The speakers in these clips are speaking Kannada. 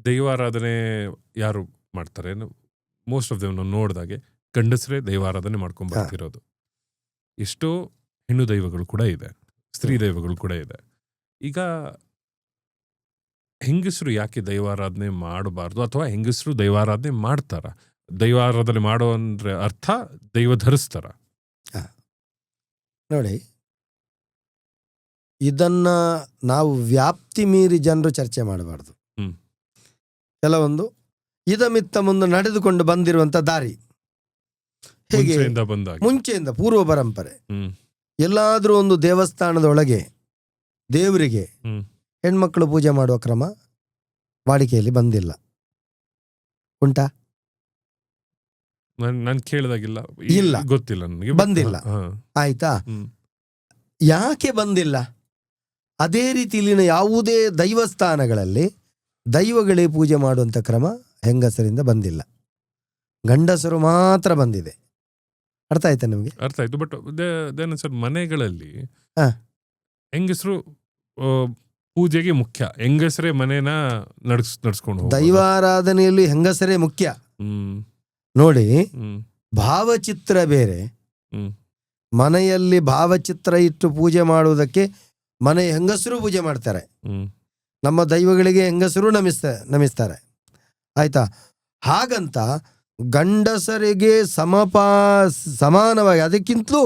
ದೈವಾರಾಧನೆ ಯಾರು ಮಾಡ್ತಾರೆ? ಮೋಸ್ಟ್ ಆಫ್ ದೆಮ್ ನಾವು ನೋಡಿದಾಗೆ ಗಂಡಸರೇ ದೈವಾರಾಧನೆ ಮಾಡ್ಕೊಂಡ್ ಬರ್ತಿರೋದು. ಎಷ್ಟೋ ಹೆಣ್ಣು ದೈವಗಳು ಕೂಡ ಇದೆ, ಸ್ತ್ರೀ ದೈವಗಳು ಕೂಡ ಇದೆ. ಈಗ ಹೆಂಗಸರು ಯಾಕೆ ದೈವಾರಾಧನೆ ಮಾಡಬಾರ್ದು, ಅಥವಾ ಹೆಂಗಸರು ದೈವಾರಾಧನೆ ಮಾಡ್ತಾರ? ದೈವಾರಾಧನೆ ಮಾಡೋ ಅಂದ್ರೆ ಅರ್ಥ ದೈವ ಧರಿಸ್ತಾರ? ನೋಡಿ, ಇದನ್ನ ನಾವು ವ್ಯಾಪ್ತಿ ಮೀರಿ ಜನರು ಚರ್ಚೆ ಮಾಡಬಾರ್ದು. ಕೆಲವೊಂದು ಇದಮಿತ್ತ ಮುಂದೆ ನಡೆದುಕೊಂಡು ಬಂದಿರುವಂತ ದಾರಿ ಹೇಗೆ ಮುಂಚೆಯಿಂದ ಪೂರ್ವ ಪರಂಪರೆ. ಎಲ್ಲಾದ್ರೂ ಒಂದು ದೇವಸ್ಥಾನದ ಒಳಗೆ ದೇವರಿಗೆ ಹೆಣ್ಮಕ್ಳು ಪೂಜೆ ಮಾಡುವ ಕ್ರಮ ವಾಡಿಕೆಯಲ್ಲಿ ಬಂದಿಲ್ಲ. ಉಂಟಾ? ನಾನು ಕೇಳಿದಾಗಿಲ್ಲ, ಇಲ್ಲ, ಗೊತ್ತಿಲ್ಲ ನನಗೆ, ಬಂದಿಲ್ಲ. ಆಯ್ತಾ? ಯಾಕೆ ಬಂದಿಲ್ಲ? ಅದೇ ರೀತಿ ಇಲ್ಲಿನ ಯಾವುದೇ ದೈವಸ್ಥಾನಗಳಲ್ಲಿ ದೈವಗಳೇ ಪೂಜೆ ಮಾಡುವಂತ ಕ್ರಮ ಹೆಂಗಸರಿಂದ ಬಂದಿಲ್ಲ, ಗಂಡಸರು ಮಾತ್ರ ಬಂದಿದೆ. ಅರ್ಥ ಆಯ್ತಾ ನಿಮ್ಗೆ? ಅರ್ಥ ಆಯ್ತು. ಬಟ್ ಸರ್, ಮನೆಗಳಲ್ಲಿ ಹೆಂಗಸರು ಪೂಜೆಗೆ ಮುಖ್ಯ, ಹೆಂಗಸರೇ ಮನೇನ ನಡ್ಸ್ಕೊಂಡು ದೈವಾರಾಧನೆಯಲ್ಲಿ ಹೆಂಗಸರೇ ಮುಖ್ಯ. ನೋಡಿ, ಭಾವಚಿತ್ರ ಬೇರೆ. ಮನೆಯಲ್ಲಿ ಭಾವಚಿತ್ರ ಇಟ್ಟು ಪೂಜೆ ಮಾಡುವುದಕ್ಕೆ ಮನೆ ಹೆಂಗಸರು ಪೂಜೆ ಮಾಡ್ತಾರೆ. ನಮ್ಮ ದೈವಗಳಿಗೆ ಹೆಂಗಸರು ನಮಿಸ್ತಾರೆ. ಆಯ್ತಾ? ಹಾಗಂತ ಗಂಡಸರಿಗೆ ಸಮಾನವಾಗಿ, ಅದಕ್ಕಿಂತಲೂ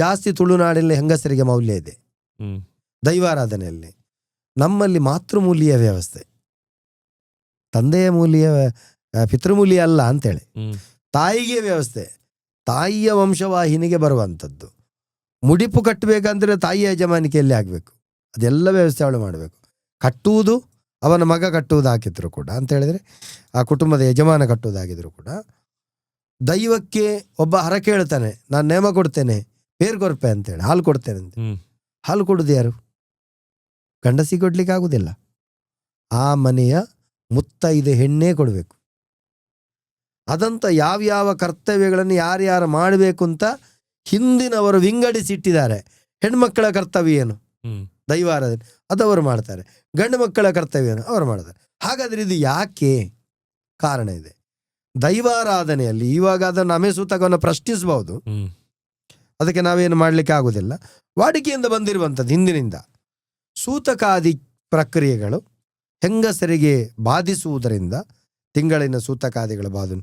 ಜಾಸ್ತಿ ತುಳುನಾಡಿನಲ್ಲಿ ಹೆಂಗಸರಿಗೆ ಮೌಲ್ಯ ಇದೆ ದೈವಾರಾಧನೆಯಲ್ಲಿ. ನಮ್ಮಲ್ಲಿ ಮಾತೃಮೂಲ್ಯ ವ್ಯವಸ್ಥೆ, ತಂದೆಯ ಮೂಲ್ಯ, ಪಿತೃಮೂಲ್ಯ ಅಲ್ಲ ಅಂತೇಳಿ. ತಾಯಿಗೆ ವ್ಯವಸ್ಥೆ, ತಾಯಿಯ ವಂಶವಾಹಿನಿಗೆ ಬರುವಂಥದ್ದು. ಮುಡಿಪು ಕಟ್ಟಬೇಕಂದ್ರೆ ತಾಯಿಯ ಯಜಮಾನಿಕೆಯಲ್ಲಿ ಆಗಬೇಕು. ಅದೆಲ್ಲ ವ್ಯವಸ್ಥೆ ಅವಳು ಮಾಡಬೇಕು. ಕಟ್ಟುವುದು ಅವನ ಮಗ ಕಟ್ಟುವುದು ಹಾಕಿದ್ರು ಕೂಡ ಅಂತ ಹೇಳಿದ್ರೆ, ಆ ಕುಟುಂಬದ ಯಜಮಾನ ಕಟ್ಟುವುದಾಗಿದ್ರು ಕೂಡ, ದೈವಕ್ಕೆ ಒಬ್ಬ ಹರ ಕೇಳ್ತಾನೆ, ನಾನು ನೇಮ ಕೊಡ್ತೇನೆ, ಪೇರು ಕೊರ್ಪೆ ಅಂತೇಳಿ, ಹಾಲು ಕೊಡ್ತೇನೆ ಅಂತ. ಹಾಲು ಕೊಡುದು ಯಾರು? ಗಂಡಸಿ ಕೊಡ್ಲಿಕ್ಕೆ ಆಗುದಿಲ್ಲ. ಆ ಮನೆಯ ಮುತ್ತೈದೆ ಹೆಣ್ಣೇ ಕೊಡಬೇಕು. ಅದಂತ ಯಾವ್ಯಾವ ಕರ್ತವ್ಯಗಳನ್ನು ಯಾರ್ಯಾರು ಮಾಡಬೇಕು ಅಂತ ಹಿಂದಿನವರು ವಿಂಗಡಿಸಿಟ್ಟಿದ್ದಾರೆ. ಹೆಣ್ಮಕ್ಕಳ ಕರ್ತವ್ಯ ಏನು? ದೈವಾರಾಧನೆ, ಅದವರು ಮಾಡ್ತಾರೆ. ಗಂಡು ಮಕ್ಕಳ ಕರ್ತವ್ಯ ಏನು? ಅವರು ಮಾಡ್ತಾರೆ. ಹಾಗಾದ್ರೆ ಇದು ಯಾಕೆ? ಕಾರಣ ಇದೆ. ದೈವಾರಾಧನೆಯಲ್ಲಿ ಇವಾಗ ಅದನ್ನು ಅಮೆಸೂತಕವನ್ನು ಪ್ರಶ್ನಿಸಬಹುದು, ಅದಕ್ಕೆ ನಾವೇನು ಮಾಡ್ಲಿಕ್ಕೆ ಆಗುದಿಲ್ಲ. ವಾಡಿಕೆಯಿಂದ ಬಂದಿರುವಂಥದ್ದು ಹಿಂದಿನಿಂದ. ಸೂತಕಾದಿ ಪ್ರಕ್ರಿಯೆಗಳು ಹೆಂಗಸರಿಗೆ ಬಾಧಿಸುವುದರಿಂದ, ತಿಂಗಳಿನ ಸೂತಕಾದಿಗಳ ಬಾಧು,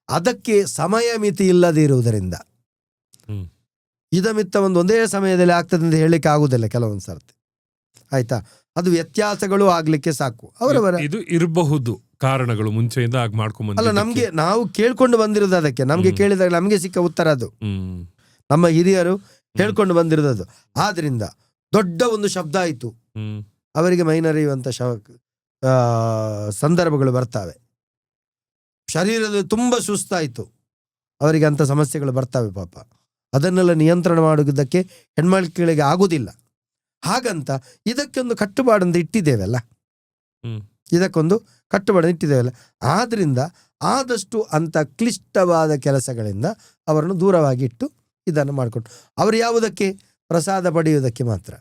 ಅದಕ್ಕೆ ಸಮಯ ಮಿತಿ ಇಲ್ಲದೆ ಇರುವುದರಿಂದ, ಇದಮಿತ್ತ ಒಂದೇ ಸಮಯದಲ್ಲಿ ಆಗ್ತದೆ ಅಂತ ಹೇಳಲಿಕ್ಕೆ ಆಗುದಿಲ್ಲ ಕೆಲವೊಂದು ಸರ್ತಿ. ಆಯ್ತಾ? ಅದು ವ್ಯತ್ಯಾಸಗಳು ಆಗ್ಲಿಕ್ಕೆ ಸಾಕು. ಅವರವರ ಇದು ಇರಬಹುದು ಕಾರಣಗಳು, ಮುಂಚೆಯಿಂದ ಆಗ ಮಾಡ್ಕೊಂಡ್ ಅಲ್ಲ, ನಮ್ಗೆ ನಾವು ಕೇಳ್ಕೊಂಡು ಬಂದಿರೋದು. ಅದಕ್ಕೆ ನಮ್ಗೆ ಕೇಳಿದಾಗ ನಮ್ಗೆ ಸಿಕ್ಕ ಉತ್ತರ ಅದು. ನಮ್ಮ ಹಿರಿಯರು ಹೇಳ್ಕೊಂಡು ಬಂದಿರೋದು. ಆದ್ರಿಂದ ದೊಡ್ಡ ಒಂದು ಶಬ್ದ ಆಯ್ತು, ಅವರಿಗೆ ಮೈನರಿಯುವಂತ ಸಂದರ್ಭಗಳು ಬರ್ತಾವೆ. ಶರೀರದಲ್ಲಿ ತುಂಬಾ ಸುಸ್ತಾಯ್ತು, ಅವರಿಗೆ ಅಂತ ಸಮಸ್ಯೆಗಳು ಬರ್ತವೆ ಪಾಪ. ಅದನ್ನೆಲ್ಲ ನಿಯಂತ್ರಣ ಮಾಡುವುದಕ್ಕೆ ಹೆಣ್ಮಕ್ಳಿಗೆ ಆಗುದಿಲ್ಲ. ಹಾಗಂತ ಇದಕ್ಕೊಂದು ಕಟ್ಟುಪಾಡಂತ ಇಟ್ಟಿದ್ದೇವಲ್ಲ, ಇದಕ್ಕೊಂದು ಕಟ್ಟುಪಾಡ ಇಟ್ಟಿದ್ದೇವಲ್ಲ. ಆದ್ರಿಂದ ಆದಷ್ಟು ಅಂತ ಕ್ಲಿಷ್ಟವಾದ ಕೆಲಸಗಳಿಂದ ಅವರನ್ನು ದೂರವಾಗಿ ಇಟ್ಟು ಇದನ್ನು ಮಾಡಿಕೊಟ್ಟು, ಅವರು ಯಾವುದಕ್ಕೆ? ಪ್ರಸಾದ ಪಡೆಯುವುದಕ್ಕೆ ಮಾತ್ರ,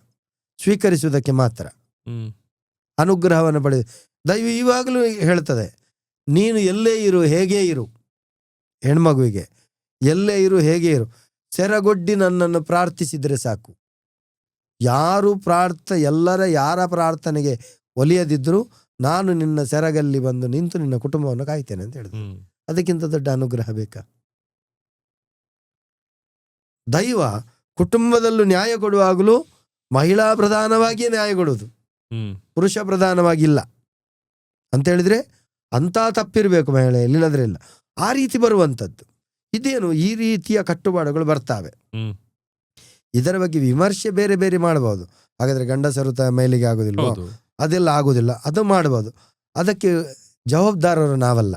ಸ್ವೀಕರಿಸುವುದಕ್ಕೆ ಮಾತ್ರ, ಅನುಗ್ರಹವನ್ನು ಪಡೆಯುವ. ದೈವ ಇವಾಗಲೂ ಹೇಳ್ತದೆ, ನೀನು ಎಲ್ಲೇ ಇರು, ಹೇಗೇ ಇರು, ಹೆಣ್ಮಗುವಿಗೆ ಎಲ್ಲೇ ಇರು, ಹೇಗೆ ಇರು, ಸೆರಗೊಡ್ಡಿ ನನ್ನನ್ನು ಪ್ರಾರ್ಥಿಸಿದರೆ ಸಾಕು. ಯಾರು ಯಾರ ಪ್ರಾರ್ಥನೆಗೆ ಒಲಿಯದಿದ್ರು ನಾನು ನಿನ್ನ ಸೆರಗಲ್ಲಿ ಬಂದು ನಿಂತು ನಿನ್ನ ಕುಟುಂಬವನ್ನು ಕಾಯ್ತೇನೆ ಅಂತ ಹೇಳಿದ್ರು. ಅದಕ್ಕಿಂತ ದೊಡ್ಡ ಅನುಗ್ರಹ ಬೇಕಾ? ದೈವ ಕುಟುಂಬದಲ್ಲೂ ನ್ಯಾಯ ಕೊಡುವಾಗಲೂ ಮಹಿಳಾ ಪ್ರಧಾನವಾಗಿಯೇ ನ್ಯಾಯ ಕೊಡುವುದು, ಪುರುಷ ಪ್ರಧಾನವಾಗಿಲ್ಲ ಅಂತ ಹೇಳಿದ್ರೆ ಅಂತ ತಪ್ಪಿರ್ಬೇಕು ಮಹಿಳೆಯಲ್ಲಿ, ಇಲ್ಲದ್ರೆ ಇಲ್ಲ. ಆ ರೀತಿ ಬರುವಂಥದ್ದು ಇದೇನು, ಈ ರೀತಿಯ ಕಟ್ಟುಪಾಡುಗಳು ಬರ್ತಾವೆ. ಇದರ ಬಗ್ಗೆ ವಿಮರ್ಶೆ ಬೇರೆ ಬೇರೆ ಮಾಡಬಹುದು. ಹಾಗಾದ್ರೆ ಗಂಡಸರು ಮೇಲಿಗೆ ಆಗುದಿಲ್ವ? ಅದೆಲ್ಲ ಆಗುದಿಲ್ಲ, ಅದು ಮಾಡಬಹುದು. ಅದಕ್ಕೆ ಜವಾಬ್ದಾರರು ನಾವಲ್ಲ.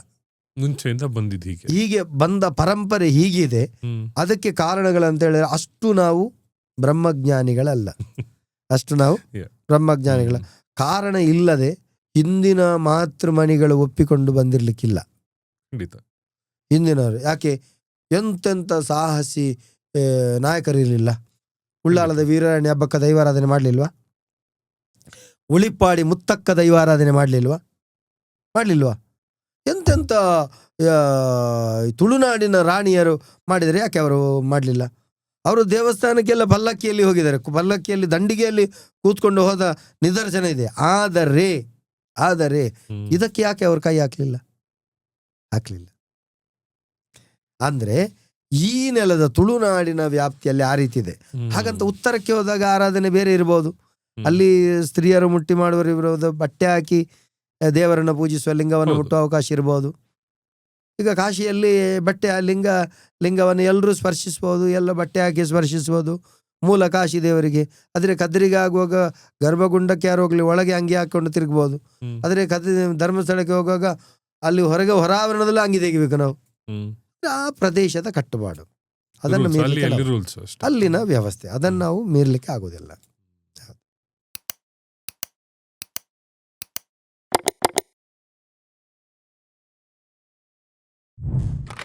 ಮುಂಚೆಯಿಂದ ಬಂದಿದ್ದು ಹೀಗೆ ಬಂದ ಪರಂಪರೆ ಹೀಗಿದೆ. ಅದಕ್ಕೆ ಕಾರಣಗಳಂತ ಹೇಳಿದ್ರೆ ಅಷ್ಟು ನಾವು ಬ್ರಹ್ಮಜ್ಞಾನಿಗಳಲ್ಲ, ಅಷ್ಟು ನಾವು ಬ್ರಹ್ಮಜ್ಞಾನಿಗಳ ಕಾರಣ ಇಲ್ಲದೆ ಹಿಂದಿನ ಮಾತೃಮಣಿಗಳು ಒಪ್ಪಿಕೊಂಡು ಬಂದಿರ್ಲಿಕ್ಕಿಲ್ಲ. ಹಿಂದಿನವರು ಯಾಕೆ ಎಂತೆಂಥ ಸಾಹಸಿ ನಾಯಕರಿರಲಿಲ್ಲ? ಉಳ್ಳಾಲದ ವೀರರಾಣಿ ಹಬ್ಬಕ್ಕ ದೈವಾರಾಧನೆ ಮಾಡಲಿಲ್ವಾ? ಉಳಿಪ್ಪಾಡಿ ಮುತ್ತಕ್ಕ ದೈವಾರಾಧನೆ ಮಾಡಲಿಲ್ವಾ? ಮಾಡಲಿಲ್ವಾ? ಎಂತೆಂಥ ತುಳುನಾಡಿನ ರಾಣಿಯರು ಮಾಡಿದರೆ ಯಾಕೆ ಅವರು ಮಾಡಲಿಲ್ಲ? ಅವರು ದೇವಸ್ಥಾನಕ್ಕೆಲ್ಲ ಪಲ್ಲಕ್ಕಿಯಲ್ಲಿ ಹೋಗಿದ್ದಾರೆ, ಪಲ್ಲಕ್ಕಿಯಲ್ಲಿ ದಂಡಿಗೆಯಲ್ಲಿ ಕೂತ್ಕೊಂಡು ಹೋದ ನಿದರ್ಶನ ಇದೆ. ಆದರೆ ಇದಕ್ಕೆ ಯಾಕೆ ಅವರು ಕೈ ಹಾಕಲಿಲ್ಲ? ಅಂದ್ರೆ ಈ ನೆಲದ ತುಳುನಾಡಿನ ವ್ಯಾಪ್ತಿಯಲ್ಲಿ ಆ ರೀತಿ ಇದೆ. ಹಾಗಂತ ಉತ್ತರಕ್ಕೆ ಹೋದಾಗ ಆರಾಧನೆ ಬೇರೆ ಇರ್ಬೋದು. ಅಲ್ಲಿ ಸ್ತ್ರೀಯರು ಮುಟ್ಟಿ ಮಾಡುವರು ಇರ್ಬೋದು, ಬಟ್ಟೆ ಹಾಕಿ ದೇವರನ್ನು ಪೂಜಿಸುವ ಲಿಂಗವನ್ನು ಮುಟ್ಟುವ ಅವಕಾಶ ಇರ್ಬೋದು. ಈಗ ಕಾಶಿಯಲ್ಲಿ ಬಟ್ಟೆ ಲಿಂಗವನ್ನು ಎಲ್ಲರೂ ಸ್ಪರ್ಶಿಸ್ಬೋದು, ಎಲ್ಲ ಬಟ್ಟೆ ಹಾಕಿ ಸ್ಪರ್ಶಿಸ್ಬೋದು ಮೂಲ ಕಾಶಿ ದೇವರಿಗೆ. ಆದರೆ ಕದ್ರಿಗೆ ಆಗುವಾಗ ಗರ್ಭಗುಂಡಕ್ಕೆ ಯಾರು ಹೋಗ್ಲಿ ಒಳಗೆ ಅಂಗಿ ಹಾಕೊಂಡು ತಿರುಗ್ಬೋದು. ಆದರೆ ಧರ್ಮಸ್ಥಳಕ್ಕೆ ಹೋಗುವಾಗ ಅಲ್ಲಿ ಹೊರಗೆ ಹೊರಾವರಣದಲ್ಲೂ ಅಂಗಿ ತೆಗಿಬೇಕು ನಾವು. ಆ ಪ್ರದೇಶದ ಕಟ್ಟುಪಾಡು, ಅದನ್ನು ಮೀರಲಿಕ್ಕೆ ಅಲ್ಲಿನ ವ್ಯವಸ್ಥೆ, ಅದನ್ನು ನಾವು ಮೀರಲಿಕ್ಕೆ ಆಗೋದಿಲ್ಲ.